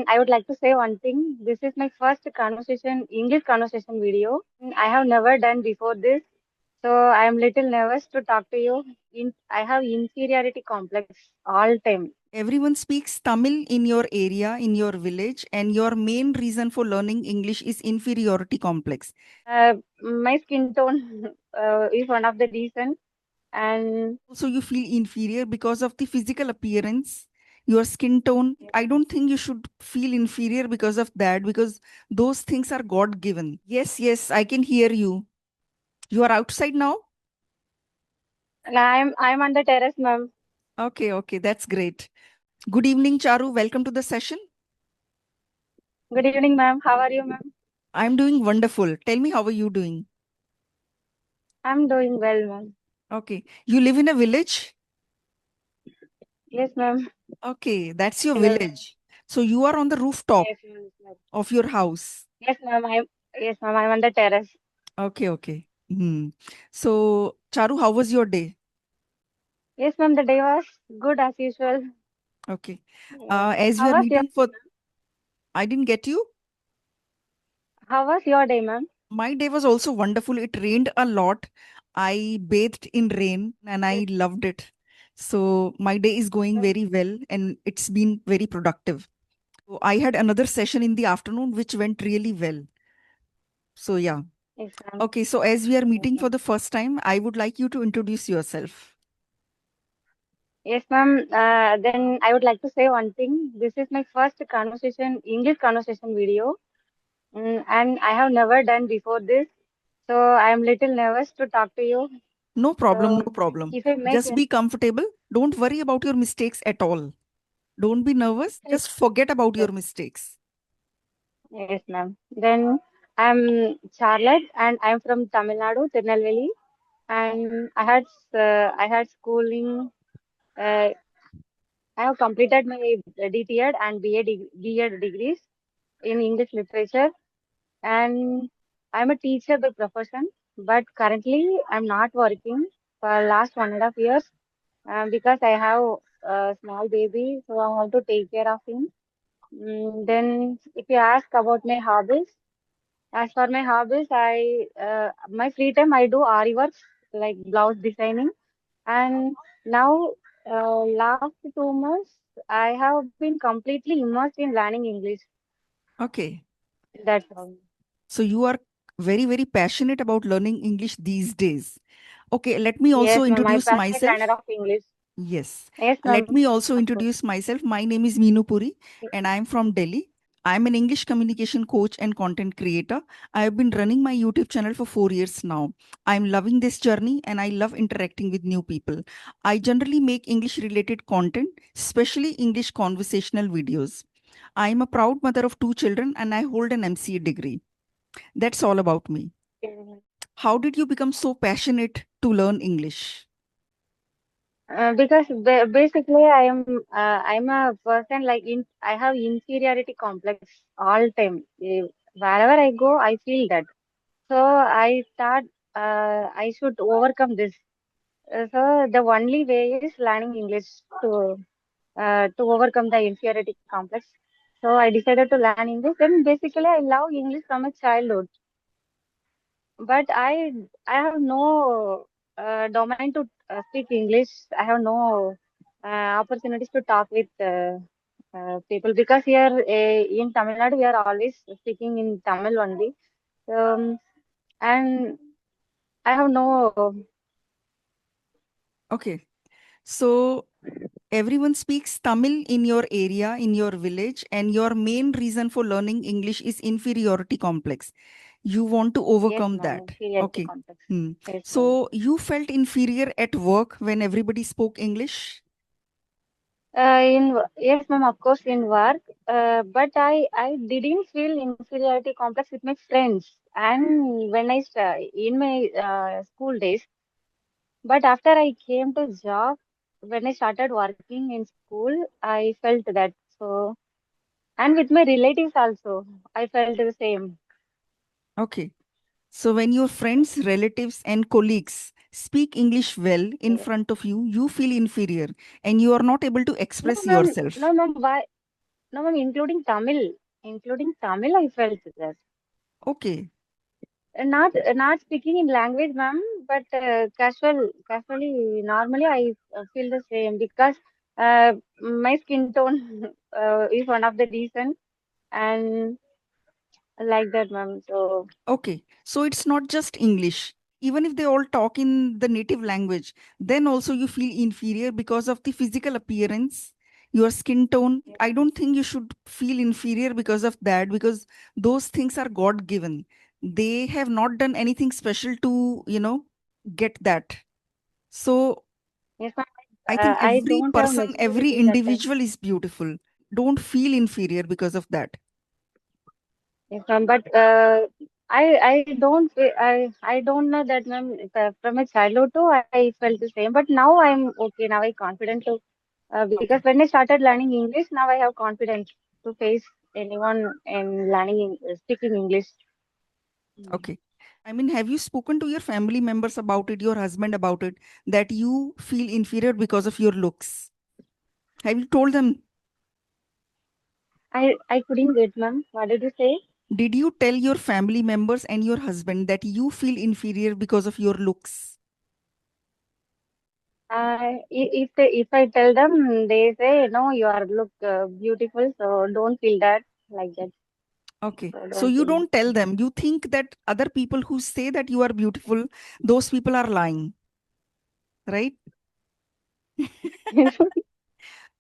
I would like to say one thing. This is my first conversation, English conversation video. I have never done before this, so I am little nervous to talk to you. I have inferiority complex all time. Everyone speaks Tamil in your area, in your village, and your main reason for learning English is inferiority complex. My skin tone is one of the reason, and Also, you feel inferior because of the physical appearance, your skin tone. I don't think you should feel inferior because of that, because those things are God given. Yes, yes, I can hear you. You are outside now? I'm on the terrace, ma'am. Okay, okay, that's great. Good evening, Charu. Welcome to the session. Good evening, ma'am. How are you, ma'am? I'm doing wonderful. Tell me, how are you doing? I'm doing well, ma'am. Okay. You live in a village? Yes, ma'am. Okay, that's your Hello. village. So you are on the rooftop Yes, ma'am. of your house. Yes, ma'am. I'm on the terrace. Okay, okay. Hmm. So, Charu, how was your day? Yes, ma'am. The day was good as usual. Okay. Yes. As we How are was your meeting day, for, I didn't get you. ma'am? How was your day, ma'am? My day was also wonderful. It rained a lot. I bathed in rain and Yes. I loved it. So my day is going very well and it's been very productive. So I had another session in the afternoon which went really well. So yeah. Yes, ma'am. Okay, so as we are Yes, meeting for ma'am. the first time, I would like you to introduce yourself. Yes, ma'am. Then I would like to say one thing. This is my first conversation, English conversation video, and I have never done before this. So I am little nervous to talk to you. No problem, So no problem. if I make Just an be comfortable. Don't worry about your mistakes at all. Don't be nervous. yes, Just forget about yes, your mistakes. yes, ma'am. Then I'm Charlotte, and I'm from Tamil Nadu, Tirunelveli, and I had schooling. Uh, I have completed my DTED and BEd degrees in English literature, and I'm a teacher by profession. But currently, I'm not working for last 1.5 years because I have a small baby, so I have to take care of him. Then, if you ask about my hobbies, as for my hobbies, my free time I do RE work like blouse designing, and now last 2 months I have been completely immersed in learning English. Okay. That's all. So you are very, very passionate about learning English these days. Okay, let me also Yes, ma'am. I'm introduce passionate learner myself. of English. Yes. Yes, Let ma'am. me also Of course. introduce myself. My name is Meenu Puri and I'm from Delhi. I'm an English communication coach and content creator. I have been running my YouTube channel for 4 years now. I'm loving this journey and I love interacting with new people. I generally make English related content, especially English conversational videos. I'm a proud mother of 2 children and I hold an MCA degree. That's all about me. How did you become so passionate to learn English? Because basically I'm a person like I have inferiority complex all time. Wherever I go, I feel that. So I thought I should overcome this. So the only way is learning English to overcome the inferiority complex. So I decided to learn English. Then basically I love English from a childhood, but I have no domain to speak English. I have no opportunities to talk with people because here in Tamil Nadu we are always speaking in Tamil only. Um, and I have no. Okay. So everyone speaks Tamil in your area, in your village, and your main reason for learning English is inferiority complex. You want to Yes, overcome ma'am. that. Inferiority Okay. complex. Hmm. Yes, ma'am. So you felt inferior at work when everybody spoke English? Yes, ma'am. Of course, in work. But I didn't feel inferiority complex with my friends and when in my school days. But after I came to job, when I started working in school, I felt that. So, and with my relatives also, I felt the same. Okay. So when your friends, relatives, and colleagues speak English well in Yeah. front of you, you feel inferior and you are not able to No, express ma'am. No, yourself. ma'am. Why? No, ma'am, including Tamil, I felt that. Okay. Not speaking in language, ma'am, but casually, normally I feel the same because my skin tone is one of the reason, and like that, ma'am. So Okay, so it's not just English. Even if they all talk in the native language, then also you feel inferior because of the physical appearance, your skin tone. yes, I don't think you should feel inferior because of that, because those things are God given. They have not done anything special to, get that. So yes, ma'am. I think I every don't have person, every maturity that time. individual is beautiful. Don't feel inferior because of that. Yes, ma'am. But I don't I don't know that, ma'am. From my childhood too, I felt the same. But now I'm okay. Now I confident to because Okay. when I started learning English, now I have confidence to face anyone in learning speaking English. Mm. Okay. I mean, have you spoken to your family members about it, your husband about it, that you feel inferior because of your looks? Have you told them? I couldn't get, ma'am. What did you say? Did you tell your family members and your husband that you feel inferior because of your looks? If I tell them, they say no, you are look beautiful, so don't feel that like that. Okay. So So don't you feel. don't tell them. You think that other people who say that you are beautiful, those people are lying, right?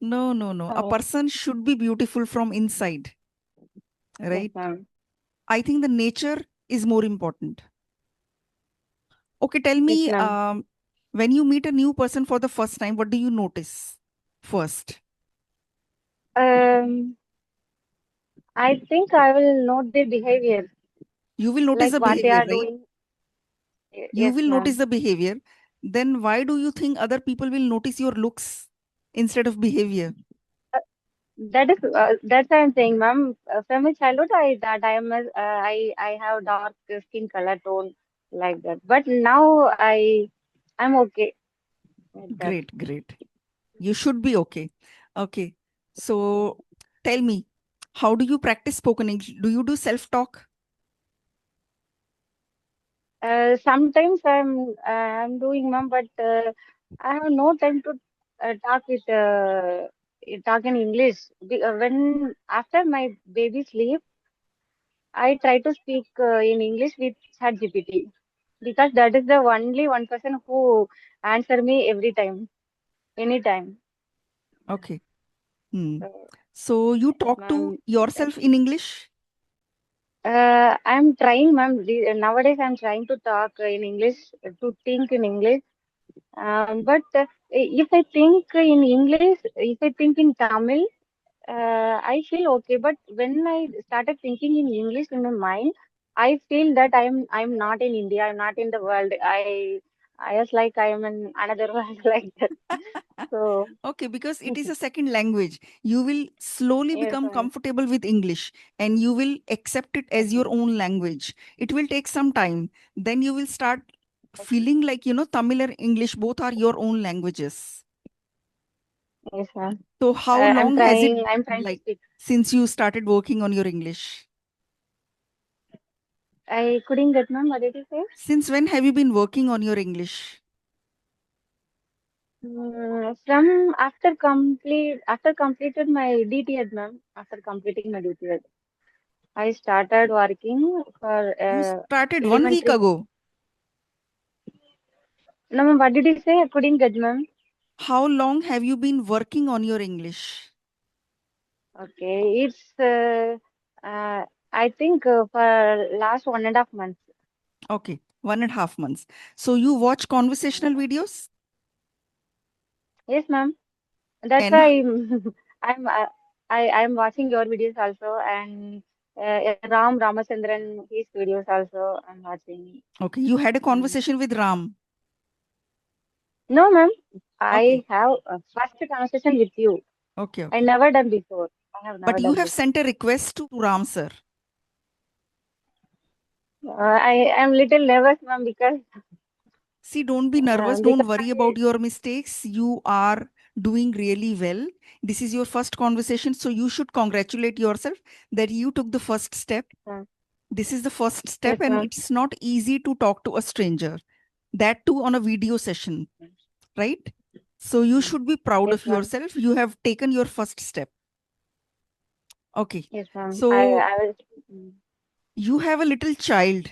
No, no, no. A Oh, person should be beautiful from inside, yes, right? ma'am. I think the nature is more important. Okay, tell Yes, me, ma'am. when you meet a new person for the first time, what do you notice first? Um, I think I will note their behavior, You will notice like the what they behavior, are right? doing. You Yes, will notice ma'am. the behavior. Then why do you think other people will notice your looks instead of behavior? Uh, that's what I'm saying, ma'am. From my childhood, I am I have dark skin color tone like that. But now I'm okay with that. Great, great. You should be okay. Okay. So tell me, how do you practice spoken English? Do you do self talk? Sometimes I'm doing, ma'am, but I have no time to talk in English. When after my baby sleep, I try to speak in English with ChatGPT because that is the only one person who answer me every time, anytime. Okay. Hmm. So, So you yes, talk to ma'am. yourself in English? I'm trying, ma'am. Nowadays, I'm trying to talk in English, to think in English. But if I think in English, if I think in Tamil, I feel okay. But when I started thinking in English in my mind, I feel that I'm not in India. I'm not in the world. I was like I am in another world like that. So Okay, because it is a second language. You will slowly yes, become comfortable with English and you will accept it yes, as your own language. It will take some time. Then you will start feeling like, Tamil and English both are your own languages. yes, ma'am. So, how long has it, I'm trying to like, speak. since you started working on your English? I couldn't get, ma'am. What did you say? Since when have you been working on your English? From after completed my DTED, ma'am. After completing my DTED, I started working for You started 1 week elementary. ago. No, ma'am, what did you say? I couldn't get, ma'am. How long have you been working on your English? Okay, it's I think for last 1.5 months. Okay, 1.5 months. So, you watch One and conversational a half. videos? Yes, ma'am. That's And why I'm I'm watching your videos also, and Ramachandran his videos also I'm watching. okay, you had a And conversation with Ram. no, ma'am, Okay, I have a first conversation with you. okay, I okay. never done before. I have But never you done have before. sent a request to Ram sir. I am little nervous, ma'am, See, don't be nervous. Don't because worry about your mistakes. You are doing really well. This is your first conversation, so you should congratulate yourself that you took the first step. ma'am. This is the first step, Yes, and ma'am. it's not easy to talk to a stranger, that too on a video session, right? So you should be proud Yes, of ma'am. yourself. You have taken your first step. Okay. Yes, ma'am. So I will. you have a little child.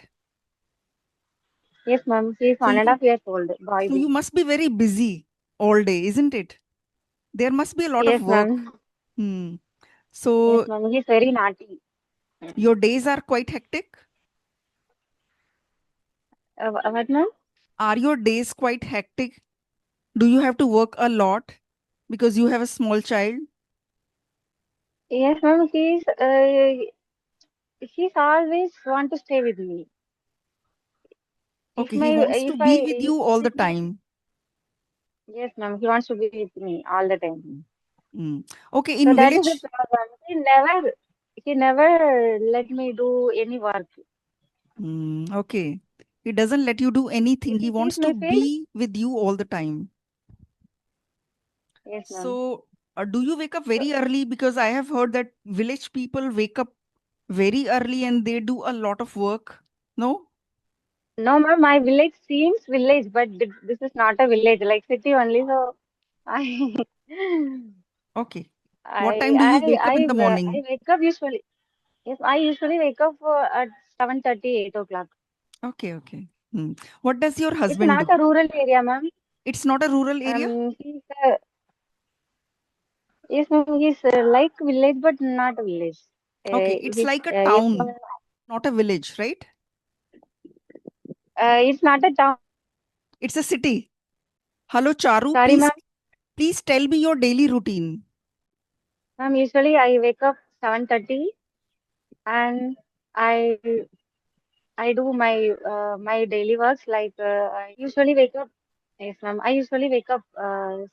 Yes, ma'am. He's So 1.5 you years old, boy so you baby. must be very busy all day, isn't it? There must be a lot of Yes, work. ma'am. Hmm. Yes, So ma'am. He's very naughty. your days are quite hectic. What, ma'am? Are your days quite hectic? Do you have to work a lot because you have a small child? Yes, ma'am. He's always want to stay with me. If Okay, he my wants to if be with I you all the visit my time. yes, ma'am. He wants to be with me all the time. Mm. Okay, So in that is the village. problem. He never let me do any work. Okay. He doesn't let you do anything. If He he sees wants to my face, be with you all the time. yes, ma'am. So, do you wake up So very early? Because I have heard that village people wake up very early and they do a lot of work. No? no, ma'am. My village seems village, but this is not a village, like city only. So I Okay. What I time do you I wake up in I the I morning? wake up usually. Yes, I usually wake up at 7:30, 8 o'clock. Okay, okay. What does your It's husband not do? a rural area, ma'am. It's not a rural area? He's yes, ma'am. He's like village, but not a village. Okay, it's like a He's from. town, not a village, right? It's not a town. It's a city. Hello, Charu. Sorry, ma'am. Please tell me your daily routine. Ma'am, usually I wake up 7:30 and I I do my daily works like I usually wake up. Yes, ma'am. I usually wake up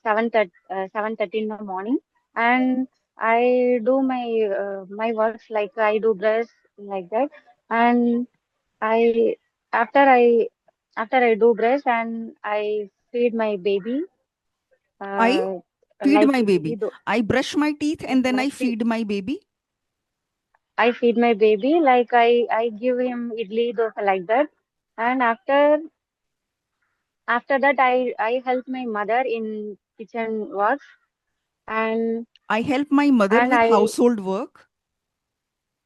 7:30 in the morning, and I do my works like I do brush like that, and I after I after I do brush and I feed my baby I uh feed like my idli baby. I brush my teeth yes, and then ma'am. I feed my baby. I feed my baby like I give him idli dosa like that, and after that I help my mother in kitchen works, and I help my mother and with I household work.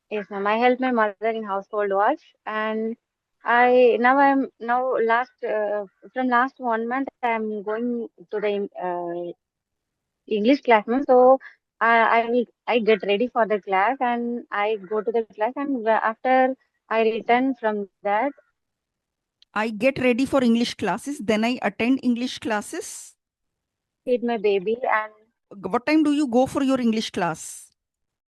yes, ma'am. I help my mother in household works, and I'm now last from last 1 month I'm going to the English class, ma'am. So I get ready for the class and I go to the class, and after I return from that, I get ready for English classes. Then I attend English classes. feed my baby, and What time do you go for your English class?